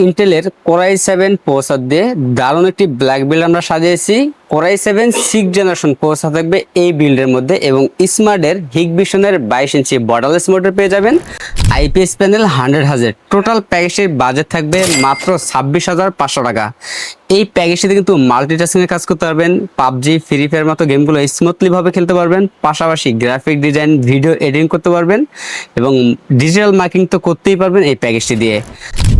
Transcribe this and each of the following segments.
ইন্টেলের Core i7 processor দিয়ে দারুণ একটি ব্ল্যাক বিল্ড আমরা সাজিয়েছি। Core i7 6th generation processor থাকবে এই বিল্ডের মধ্যে এবং স্মার্টের হিগবিশনের 22 ইঞ্চি বর্ডারলেস মোটর পেয়ে যাবেন। IPS panel 100 Hz। টোটাল প্যাকেজের বাজেট থাকবে মাত্র 26,500 টাকা। এই প্যাকেজটিতে কিন্তু মাল্টিটাস্কিংয়ে কাজ করতে পারবেন, পাবজি, ফ্রি ফায়ার মতো গেমগুলো স্মুথলি ভাবে খেলতে পারবেন, পাশাপাশি গ্রাফিক ডিজাইন, ভিডিও এডিটিং করতে পারবেন এবং ডিজিটাল মার্কেটিং তো করতেই পারবেন এই প্যাকেজটি দিয়ে।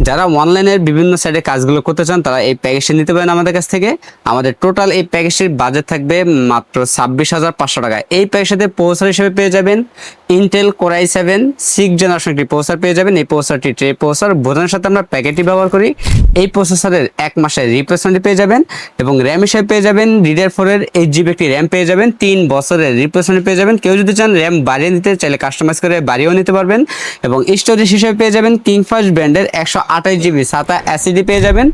যারা অনলাইনের বিভিন্ন সাইটে কাজগুলো করতে চান তারা এই প্যাকেজটি নিতে পারেন আমাদের কাছ থেকে। আমাদের টোটাল এই প্যাকেজটির বাজেট থাকবে মাত্র 26,500 টাকা। এই প্যাকেজটিতে প্রসেসর হিসেবে পেয়ে যাবেন Intel Core i7 6th generation একটি প্রসেসর পেয়ে যাবেন। এই প্রসেসরটি ট্রে প্রসেসর, বোঝানোর সাথে আমরা প্যাকেটটি ব্যবহার করি। এই প্রসেসরের 1 মাসের রিপ্লেসমেন্ট পেয়ে যাবেন এবং র্যাম হিসেবে পেয়ে যাবেন DDR4 এর 8GB একটি র্যাম পেয়ে যাবেন। 3 বছরের রিপ্লেসমেন্ট পেয়ে যাবেন। কেউ যদি চান র্যাম বাড়িয়ে নিতে চাইলে কাস্টমাইজ করে বাড়িয়েও নিতে পারবেন। এবং স্টোরেজ হিসেবে পেয়ে যাবেন কিংফাস্ট ব্র্যান্ডের 128GB SATA SSD পেয়ে যাবেন।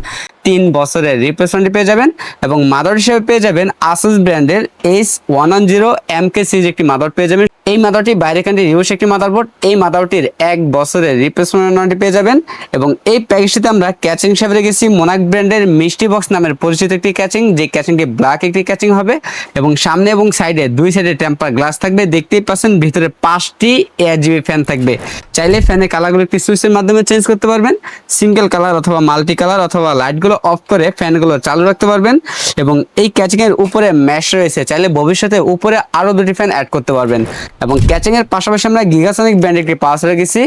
3 বছরের রিপ্লেসমেন্ট পেয়ে যাবেন এবং মাদার হিসেবে পেয়ে যাবেন Asus ব্র্যান্ডের H110MK সিরিজ একটি মাদার পেয়ে যাবেন। এই মাদারটি বাইরে কান্ট্রি ইউএস একটি মাদারবোর্ড। এই মাদারটির 1 বছরের রিপ্লেসমেন্ট পেয়ে যাবেন এবং এই প্যাকেজটিতে আমরা ক্যাচিং হিসেবে রেখেছি মোনাক ব্র্যান্ডের মিষ্টি বক্স নামের পরিচিত একটি ক্যাচিং, যে ক্যাচিংটি ব্ল্যাক একটি ক্যাচিং হবে এবং সামনে এবং সাইডে দুই সাইডে টেম্পার গ্লাস থাকবে। দেখতেই পাচ্ছেন ভিতরে 5টি ARGB ফ্যান থাকবে। চাইলে ফ্যানের কালারগুলো একটি সুইচের মাধ্যমে চেঞ্জ করতে পারবেন। সিঙ্গেল কালার অথবা মাল্টি কালার অথবা লাইটগুলো অফ করে ফ্যানগুলো চালু রাখতে পারবেন। এবং এই ক্যাচিং এর উপরে ম্যাশ রয়েছে, চাইলে ভবিষ্যতে উপরে আরো 2টি ফ্যান অ্যাড করতে পারবেন। এবং ক্যাচিং এর পাশাপাশি আমরা গিগাসনিক ব্র্যান্ড একটি পাওয়ার রেখেছি।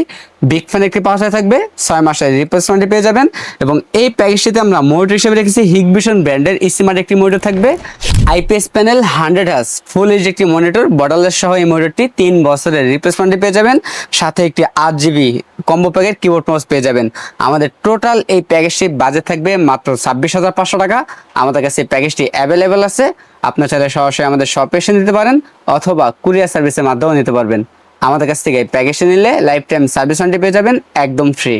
বিগ ফ্যান একটি পাওয়ার থাকবে, 6 মাসের রিপ্লেসমেন্ট পেয়ে যাবেন। এবং এই প্যাকেজটিতে আমরা মোটর হিসেবে রেখেছি হিগবিশন ব্র্যান্ডের স্মার্ট একটি মোটর থাকবে। IPS panel 100 Hz full H একটি মনিটর, বর্ডারলেস সহ এই মনিটরটি 3 বছরের রিপ্লেসমেন্ট পেয়ে যাবেন। সাথে একটি 8GB combo packet keyboard mouse পেয়ে যাবেন। আমাদের টোটাল এই প্যাকেজটির বাজেট থাকবে মাত্র 26,500 টাকা। আমাদের কাছে এই প্যাকেজটি অ্যাভেলেবেল আছে। আপনার চাইলে সরাসরি আমাদের শপে এসে নিতে পারেন অথবা কুরিয়ার সার্ভিসের মাধ্যমেও নিতে পারবেন। আমাদের কাছ থেকে এই প্যাকেজটি নিলে লাইফ টাইম সার্ভিস ওয়ারেন্টি পেয়ে যাবেন একদম ফ্রি।